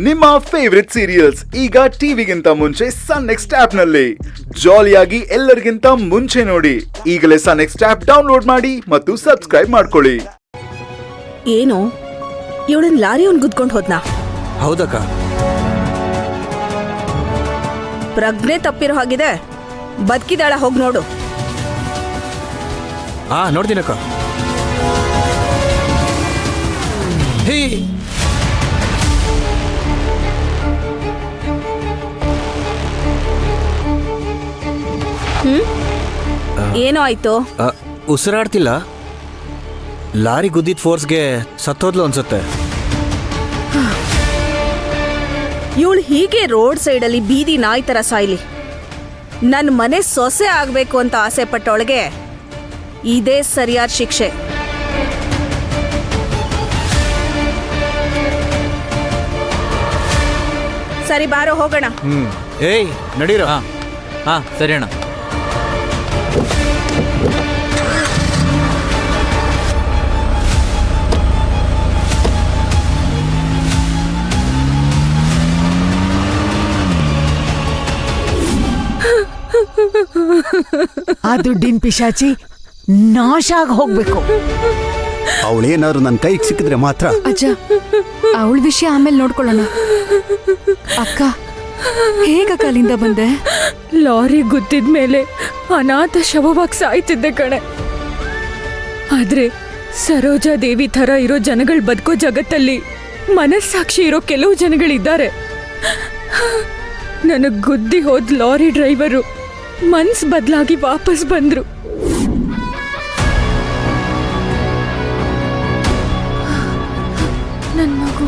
ನಿಮ್ಮ favourite serials ಈಗ ಟಿವಿಗಿಂತ ಮುಂಚೆ ಸನ್ ನೆಕ್ಸ್ಟ್ ಆಪ್ ನಲ್ಲಿ ಜಾಲಿಯಾಗಿ ಎಲ್ಲರಿಗಿಂತ ಮುಂಚೆ ನೋಡಿ. ಈಗಲೇ ಸನ್ ನೆಕ್ಸ್ಟ್ ಆಪ್ ಡೌನ್ಲೋಡ್ ಮಾಡಿ ಮತ್ತು ಸಬ್ಸ್ಕ್ರೈಬ್ ಮಾಡ್ಕೊಳ್ಳಿ. ಏನು ಇವಳನ್ ಲಾರಿ ಅವ್ನ್ ಗುದ್ಕೊಂಡ್ ಹೋದ್ನಾ? ಹೌದಕ್ಕ. ಪ್ರಜ್ಞೆ ತಪ್ಪಿರೋ ಹಾಗಿದೆ. ಬದುಕಿದಾಳ, ಹೋಗ್ ನೋಡು. ನೋಡ್ತೀನಕ್ಕ. ಹೇ, ಏನೋ ಆಯ್ತು? ಉಸಿರಾಡ್ತಿಲ್ಲ. ಲಾರಿ ಗುದ್ದಿದ ಫೋರ್ಸ್ಗೆ ಸತ್ತೋದ್ಲು ಅನ್ಸುತ್ತೆ. ಇವಳು ಹೀಗೆ ರೋಡ್ ಸೈಡಲ್ಲಿ ಬೀದಿ ನಾಯಿ ತರ ಸಾಯ್ಲಿ. ನನ್ ಮನೆ ಸೊಸೆ ಆಗ್ಬೇಕು ಅಂತ ಆಸೆ ಪಟ್ಟವಳಿಗೆ ಇದೇ ಸರಿಯಾದ ಶಿಕ್ಷೆ. ಸರಿ, ಬಾರೋ ಹೋಗೋಣ. ಏಯ್ ನಡೀರ. ಸರಿ ಅಣ್ಣ. ಆ ದುಡ್ಡಿನ ಪಿಶಾಚಿ ನಾಶ ಆಗಿ ಹೋಗ್ಬೇಕು. ಅವಳೇನಾದ್ರು ನನ್ನ ಕೈಗೆ ಸಿಕ್ಕಿದ್ರೆ ಮಾತ್ರ. ಅಜ್ಜ, ಅವಳ ವಿಷಯ ಆಮೇಲೆ ನೋಡ್ಕೊಳ್ಳೋಣ. ಅಕ್ಕ, ಹೇಗಕ್ಕ ಅಲ್ಲಿಂದ ಬಂದೆ? ಲಾರಿ ಗುದ್ದಿದ್ಮೇಲೆ ಅನಾಥ ಶವವಾಗಿ ಸಾಯ್ತಿದ್ದೆ ಕಣೆ. ಆದ್ರೆ ಸರೋಜಾ ದೇವಿ ಥರ ಇರೋ ಜನಗಳು ಬದುಕೋ ಜಗತ್ತಲ್ಲಿ ಮನಸ್ಸಾಕ್ಷಿ ಇರೋ ಕೆಲವು ಜನಗಳಿದ್ದಾರೆ. ನನಗ್ ಗುದ್ದಿ ಹೋದ್ ಲಾರಿ ಡ್ರೈವರು ಮನ್ಸ್ ಬದಲಾಗಿ ವಾಪಸ್ ಬಂದ್ರು. ನನ್ ಮಗು.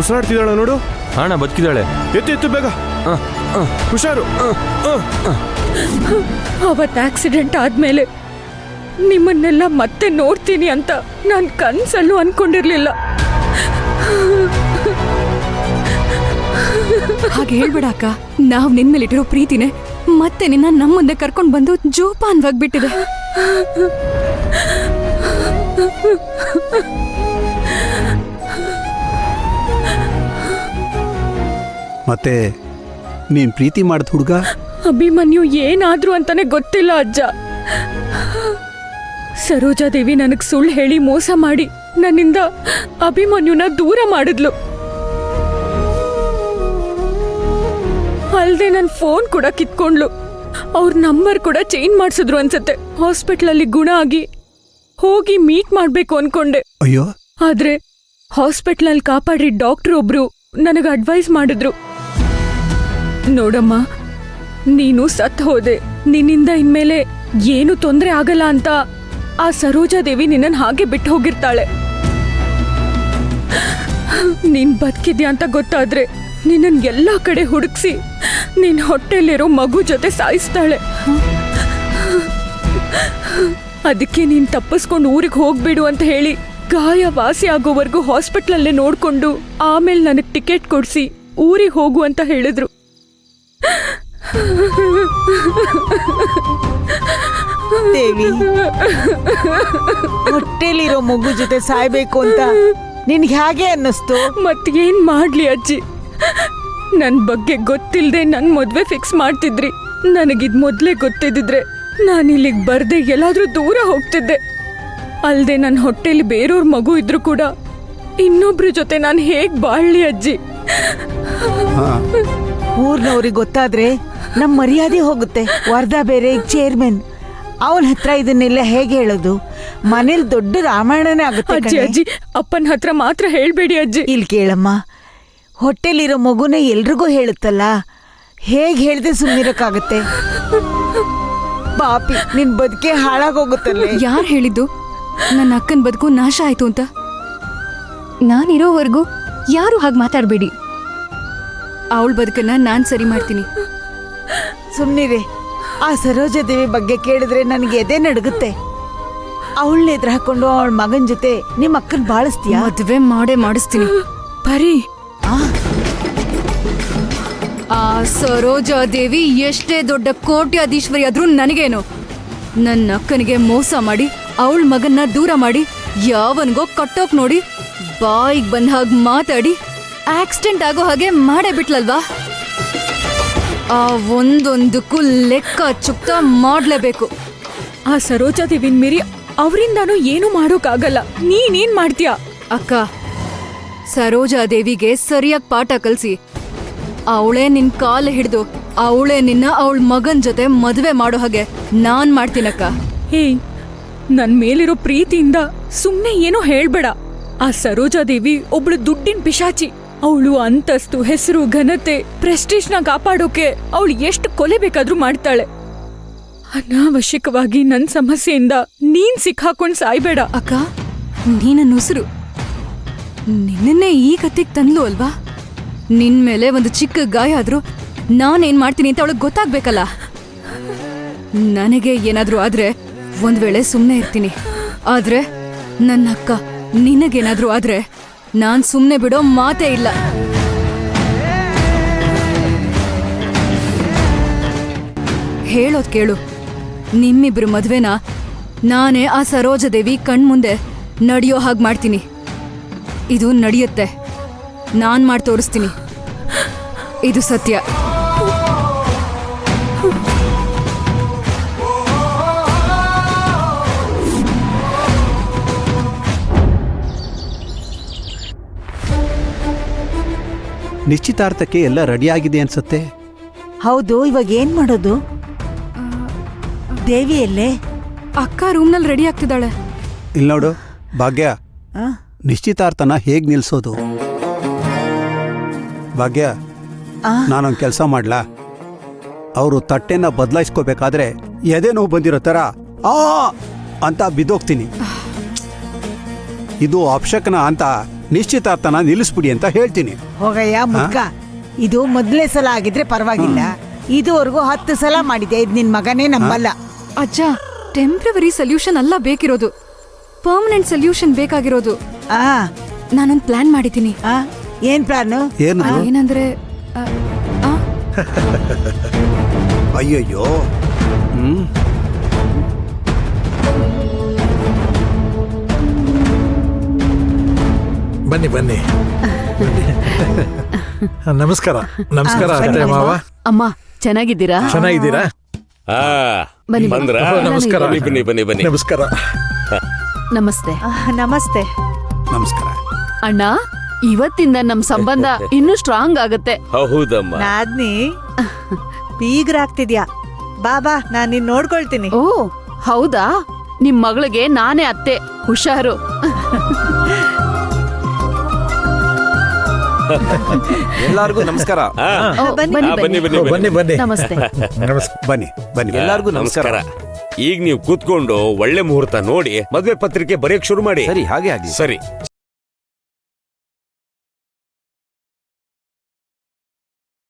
ಉಸಿರಾಡ್ತಿದ್ದಾಳ ನೋಡು. ಅಣ್ಣ ಬದುಕಿದಾಳೆ. ಎತ್ತು ಬೇಗ. ಹುಷಾರು. ಅವತ್ತು ಆಕ್ಸಿಡೆಂಟ್ ಆದ್ಮೇಲೆ ನಿಮ್ಮನ್ನೆಲ್ಲ ಮತ್ತೆ ನೋಡ್ತೀನಿ ಅಂತ ನಾನು ಕನ್ಸಲ್ಲೂ ಅನ್ಕೊಂಡಿರ್ಲಿಲ್ಲ. ಹಾಗೆ ಹೇಳ್ಬೇಡ ಅಕ್ಕ. ನಾವ್ ನಿನ್ ಮೇಲೆ ಇಟ್ಟಿರೋ ಪ್ರೀತಿನೇ ಮತ್ತೆ ನಿನ್ನ ನಮ್ಮ ಮುಂದೆ ಕರ್ಕೊಂಡ್ ಬಂದು ಜೋಪಾನವಾಗ್ಬಿಟ್ಟಿದೆ. ಮತ್ತೆ ನೀನ್ ಪ್ರೀತಿ ಮಾಡಿದ ಹುಡುಗ ಅಭಿಮನ್ಯು ಏನಾದ್ರು ಅಂತಾನೆ ಗೊತ್ತಿಲ್ಲ ಅಜ್ಜ. ಸರೋಜಾದೇವಿ ನನಗ್ ಸುಳ್ಳು ಹೇಳಿ ಮೋಸ ಮಾಡಿ ನನ್ನಿಂದ ಅಭಿಮನ್ಯುನ ದೂರ ಮಾಡಿದ್ಲು. ಅಲ್ದೆ ನನ್ ಫೋನ್ ಕೂಡ ಕಿತ್ಕೊಂಡ್ಲು. ಅವ್ರ ನಂಬರ್ ಕೂಡ ಚೇಂಜ್ ಮಾಡ್ಸಿದ್ರು ಅನ್ಸತ್ತೆ. ಹಾಸ್ಪಿಟ್ಲಲ್ಲಿ ಗುಣ ಆಗಿ ಹೋಗಿ ಮೀಟ್ ಮಾಡ್ಬೇಕು ಅನ್ಕೊಂಡೆ. ಅಯ್ಯೋ. ಆದ್ರೆ ಹಾಸ್ಪಿಟ್ಲಲ್ಲಿ ಕಾಪಾಡಿ ಡಾಕ್ಟರ್ ಒಬ್ರು ನನಗ ಅಡ್ವೈಸ್ ಮಾಡಿದ್ರು. ನೋಡಮ್ಮ, ನೀನು ಸತ್ ಹೋದೆ, ನಿನ್ನಿಂದ ಇನ್ಮೇಲೆ ಏನು ತೊಂದರೆ ಆಗಲ್ಲ ಅಂತ ಆ ಸರೋಜಾದೇವಿ ನಿನ್ನನ್ ಹಾಗೆ ಬಿಟ್ಟು ಹೋಗಿರ್ತಾಳೆ. ನೀನ್ ಬದುಕಿದ್ಯಾ ಅಂತ ಗೊತ್ತಾದ್ರೆ ನಿನ್ನನ್ ಎಲ್ಲಾ ಕಡೆ ಹುಡುಕ್ಸಿ ನಿನ್ ಹೊಟ್ಟೆಲಿರೋ ಮಗು ಜೊತೆ ಸಾಯಿಸ್ತಾಳೆ. ಅದಕ್ಕೆ ನೀನ್ ತಪ್ಪಿಸ್ಕೊಂಡು ಊರಿಗೆ ಹೋಗ್ಬಿಡು ಅಂತ ಹೇಳಿ ಗಾಯ ವಾಸಿ ಆಗೋವರೆಗೂ ಹಾಸ್ಪಿಟ್ಲಲ್ಲೇ ನೋಡ್ಕೊಂಡು ಆಮೇಲೆ ನನಗ್ ಟಿಕೆಟ್ ಕೊಡ್ಸಿ ಊರಿಗೆ ಹೋಗು ಅಂತ ಹೇಳಿದ್ರು. ದೇವಿ, ಹೊಟ್ಟೆಲಿರೋ ಮಗು ಜೊತೆ ಸಾಯ್ಬೇಕು ಅಂತ ನಿನ್ಗೆ ಹೇಗೆ ಅನ್ನಿಸ್ತು? ಮತ್ತೇನ್ ಮಾಡ್ಲಿ ಅಜ್ಜಿ, ನನ್ ಬಗ್ಗೆ ಗೊತ್ತಿಲ್ದೆ ನನ್ ಮದ್ವೆ ಫಿಕ್ಸ್ ಮಾಡ್ತಿದ್ರಿ. ನನಗಿದ್ ಮೊದ್ಲೇ ಗೊತ್ತಿದ್ರೆ ನಾನಿಲ್ಲಿಗ್ ಬರ್ದೆ ಎಲ್ಲಾದ್ರೂ ದೂರ ಹೋಗ್ತಿದ್ದೆ. ಅಲ್ದೆ ನನ್ ಹೊಟ್ಟೆಲಿ ಬೇರೆಯವ್ರ ಮಗು ಇದ್ರು ಕೂಡ ಇನ್ನೊಬ್ರ ಜೊತೆ ನಾನು ಹೇಗ್ ಬಾಳ್ಲಿ ಅಜ್ಜಿ? ಊರ್ನವ್ರಿಗೆ ಗೊತ್ತಾದ್ರೆ ನಮ್ ಮರ್ಯಾದೆ ಹೋಗುತ್ತೆ. ವರ್ಧಾ ಬೇರೆ ಚೇರ್ಮನ್, ಅವನ ಹತ್ರ ಇದನ್ನೆಲ್ಲ ಹೇಗೆ ಹೇಳೋದು? ಮನೇಲಿ ದೊಡ್ಡ ರಾಮಾಯಣನೇ ಆಗುತ್ತೆ. ಅಜ್ಜಿ ಅಜ್ಜಿ, ಅಪ್ಪನ ಹತ್ರ ಮಾತ್ರ ಹೇಳ್ಬೇಡಿ ಅಜ್ಜಿ. ಇಲ್ಲಿ ಕೇಳಮ್ಮ, ಹೊಟ್ಟೆಲಿರೋ ಮಗುನ ಎಲ್ರಿಗೂ ಹೇಳುತ್ತಲ್ಲ, ಹೇಗೆ ಹೇಳ್ದೆ ಸುಮ್ಮನಿರಕ್ಕಾಗತ್ತೆ? ಪಾಪಿ, ನಿನ್ ಬದುಕೆ ಹಾಳಾಗೋಗುತ್ತಲ್ಲ. ಯಾರು ಹೇಳಿದ್ದು ನನ್ನ ಅಕ್ಕನ ಬದುಕು ನಾಶ ಆಯ್ತು ಅಂತ? ನಾನಿರೋವರೆಗೂ ಯಾರು ಹಾಗೆ ಮಾತಾಡಬೇಡಿ. ಅವಳ ಬದುಕನ್ನ ನಾನ್ ಸರಿ ಮಾಡ್ತೀನಿ. ಸುಮ್ನಿರೆ. ಆ ಸರೋಜಾದೇವಿ ಬಗ್ಗೆ ಕೇಳಿದ್ರೆ ನನಗೆ ಎದೆ ನಡುಗುತ್ತೆ. ಅವಳನ್ನ ಎದುರು ಹಾಕೊಂಡು ಅವಳ ಮಗನ ಜೊತೆ ನಿಮ್ಮ ಅಕ್ಕನ ಬಾಳಿಸ್ತೀಯಾ? ಮದುವೆ ಮಾಡೇ ಮಾಡಿಸ್ತೀನಿ. ಬರೀ ಆ ಸರೋಜಾದೇವಿ ಎಷ್ಟೇ ದೊಡ್ಡ ಕೋಟ್ಯಾಧೀಶ್ವರಿ ಆದ್ರೂ ನನಗೇನು. ನನ್ನ ಅಕ್ಕನಿಗೆ ಮೋಸ ಮಾಡಿ ಅವಳ ಮಗನ್ನ ದೂರ ಮಾಡಿ ಯಾವನ್ಗೋ ಕಟ್ಟೋಕ್ ನೋಡಿ ಬಾಯಿಗೆ ಬಂದ ಹಾಗೆ ಮಾತಾಡಿ ಆಕ್ಸಿಡೆಂಟ್ ಆಗೋ ಹಾಗೆ ಮಾಡೇ ಬಿಟ್ಲಲ್ವಾ. ಆ ಒಂದೊಂದಕ್ಕೂ ಲೆಕ್ಕ ಚುಕ್ತ ಮಾಡ್ಲೇಬೇಕು. ಆ ಸರೋಜಾದೇವಿನ್ ಮೀರಿ ಅವರಿಂದಾನು ಏನು ಮಾಡೋಕ್ಕಾಗಲ್ಲ. ನೀನೇನ್ ಮಾಡ್ತೀಯ? ಅಕ್ಕ, ಸರೋಜಾದೇವಿಗೆ ಸರಿಯಾಗಿ ಪಾಠ ಕಲ್ಸಿ. ಅವಳೇ ನಿನ್ ಕಾಲು ಹಿಡ್ದು ಅವಳೇ ನಿನ್ನ ಅವಳ ಮಗನ್ ಜೊತೆ ಮದುವೆ ಮಾಡೋ ಹಾಗೆ ನಾನ್ ಮಾಡ್ತೀನಕ್ಕ. ಹೇ, ನನ್ ಮೇಲಿರೋ ಪ್ರೀತಿಯಿಂದ ಸುಮ್ನೆ ಏನೋ ಹೇಳ್ಬೇಡ. ಆ ಸರೋಜಾದೇವಿ ಒಬ್ಳು ದುಡ್ಡಿನ ಪಿಶಾಚಿ. ಅವಳು ಅಂತಸ್ತು, ಹೆಸರು, ಘನತೆ, ಪ್ರೆಸ್ಟೀಜ್ನ ಕಾಪಾಡೋಕೆ ಅವಳು ಎಷ್ಟು ಕೊಲೆ ಬೇಕಾದ್ರೂ ಮಾಡ್ತಾಳೆ. ಅನಾವಶ್ಯಕವಾಗಿ ನನ್ ಸಮಸ್ಯೆಯಿಂದ ನೀನ್ ಸಿಕ್ಕಾಕೊಂಡ್ ಸಾಯ್ಬೇಡ. ಅಕ್ಕ, ನೀನನ್ನ ಉಸಿರು ನಿನ್ನೆ ಈ ಕತ್ತಿಗೆ ತಂದ್ಲು ಅಲ್ವಾ? ನಿನ್ ಮೇಲೆ ಒಂದು ಚಿಕ್ಕ ಗಾಯ ಆದ್ರೂ ನಾನೇನ್ ಮಾಡ್ತೀನಿ ಅಂತ ಅವಳಿಗೆ ಗೊತ್ತಾಗ್ಬೇಕಲ್ಲ. ನನಗೆ ಏನಾದ್ರೂ ಆದ್ರೆ ಒಂದ್ ವೇಳೆ ಸುಮ್ನೆ ಇರ್ತೀನಿ, ಆದ್ರೆ ನನ್ನ ಅಕ್ಕ ನಿನಗೇನಾದ್ರೂ ಆದ್ರೆ ನಾನ್ ಸುಮ್ನೆ ಬಿಡೋ ಮಾತೇ ಇಲ್ಲ. ಹೇಳೋದ್ ಕೇಳು, ನಿಮ್ಮಿಬ್ರು ಮದ್ವೆನ ನಾನೇ ಆ ಸರೋಜಾದೇವಿ ಕಣ್ಮುಂದೆ ನಡೆಯೋ ಹಾಗೆ ಮಾಡ್ತೀನಿ. ಇದು ನಡೆಯುತ್ತೆ, ನಾನ್ ಮಾಡಿ ತೋರಿಸ್ತೀನಿ. ಇದು ಸತ್ಯ. ನಿಶ್ಚಿತಾರ್ಥಕ್ಕೆ ಎಲ್ಲ ರೆಡಿ ಆಗಿದೆ ಅನ್ಸುತ್ತೆ. ಹೌದು, ಇವಾಗ ಏನ್ ಮಾಡೋದು? ದೇವಿಯಲ್ಲೇ? ಅಕ್ಕ ರೂಮ್ನಲ್ಲಿ ರೆಡಿ ಆಗ್ತಿದ್ದಾಳೆ. ಇಲ್ಲಿ ನೋಡು ಭಾಗ್ಯ, ಆ? ನಿಶ್ಚಿತಾರ್ಥನ ಹೇಗ್ ನಿಲ್ಸೋದು? ಭಾಗ್ಯ, ನಾನೊಂದು ಕೆಲಸ ಮಾಡ್ಲಾ? ಅವರು ತಟ್ಟೆನ ಬದಲಾಯಿಸ್ಕೋಬೇಕಾದ್ರೆ ಎದೆ ನೋವು ಬಂದಿರೋ ಥರ ಆ ಅಂತ ಬಿದ್ದೋಗ್ತೀನಿ. ಇದು ಅಪಶಕನ ಅಂತ ನಿಶ್ಚಿತಾರ್ಥನ ನಿಲ್ಲಿಸ್ಬಿಡಿ ಅಂತ ಹೇಳ್ತೀನಿ. ಹೋಗಯ್ಯ ಮುದ್ಕ, ಇದು ಮೊದಲನೇ ಸಲ ಆಗಿದ್ರೆ ಪರವಾಗಿಲ್ಲ. ಇದುವರೆಗೂ 10 ಸಲ ಮಾಡಿದೆ. ಇದು ನಿನ್ ಮಗನೇ ನಂಬಲ್ಲ. ಅಜ್ಜ, ಟೆಂಪ್ರವರಿ ಸೊಲ್ಯೂಷನ್ ಅಲ್ಲ ಬೇಕಿರೋದು, ಪರ್ಮನೆಂಟ್ ಸೊಲ್ಯೂಷನ್ ಬೇಕಾಗಿರೋದು. ಆ ನಾನೊಂದು ಪ್ಲಾನ್ ಮಾಡಿದ್ದೀನಿ. ಆ, ಏನ್ ಪ್ಲಾನು? ಏನದು? ಏನಂದ್ರೆ ಅಯ್ಯಯ್ಯೋ. ಬನ್ನಿ ಬನ್ನಿ. ನಮಸ್ಕಾರ. ನಮಸ್ಕಾರ ಅತ್ತೆ ಮಾವ. ಅಮ್ಮ, ಚೆನ್ನಾಗಿದ್ದೀರಾ? ಚೆನ್ನಾಗಿದ್ದೀರಾ? ಬನ್ನಿ ಬಂದ್ರ? ನಮಸ್ಕಾರ. ಬನ್ನಿ ಬನ್ನಿ ಬನ್ನಿ. ನಮಸ್ಕಾರ. ನಮಸ್ತೆ. ನಮಸ್ತೆ. ನಮಸ್ಕಾರ. ಅಣ್ಣ, ಇವತ್ತಿಂದ ನಮ್ ಸಂಬಂಧ ಇನ್ನೂ ಸ್ಟ್ರಾಂಗ್ ಆಗತ್ತೆ. ಹೌದಮ್ಮ. ನಾದ್ನಿ ಬೀಗ್ರಾಗ್ತಿದ್ಯಾ? ಬಾಬಾ, ನಾನ್ ನಿನ್ ನೋಡ್ಕೊಳ್ತೀನಿ. ಓ ಹೌದಾ? ನಿಮ್ ಮಗಳಿಗೆ ನಾನೇ ಅತ್ತೆ, ಹುಷಾರು. ಎಲ್ಲಾರ್ಗೂ ನಮಸ್ಕಾರ. ಬನ್ನಿ ಬನ್ನಿ ಬನ್ನಿ. ನಮಸ್ತೆ. ನಮಸ್ಕಾರ. ಬನ್ನಿ ಬನ್ನಿ. ಎಲ್ಲಾರ್ಗೂ ನಮಸ್ಕಾರ. ಈಗ ನೀವು ಕೂತ್ಕೊಂಡು ಒಳ್ಳೆ ಮುಹೂರ್ತ ನೋಡಿ ಮದ್ವೆ ಪತ್ರಿಕೆ ಬರೆಯಕ್ ಶುರು ಮಾಡಿ. ಸರಿ, ಹಾಗೆ ಆಗಿ. ಸರಿ.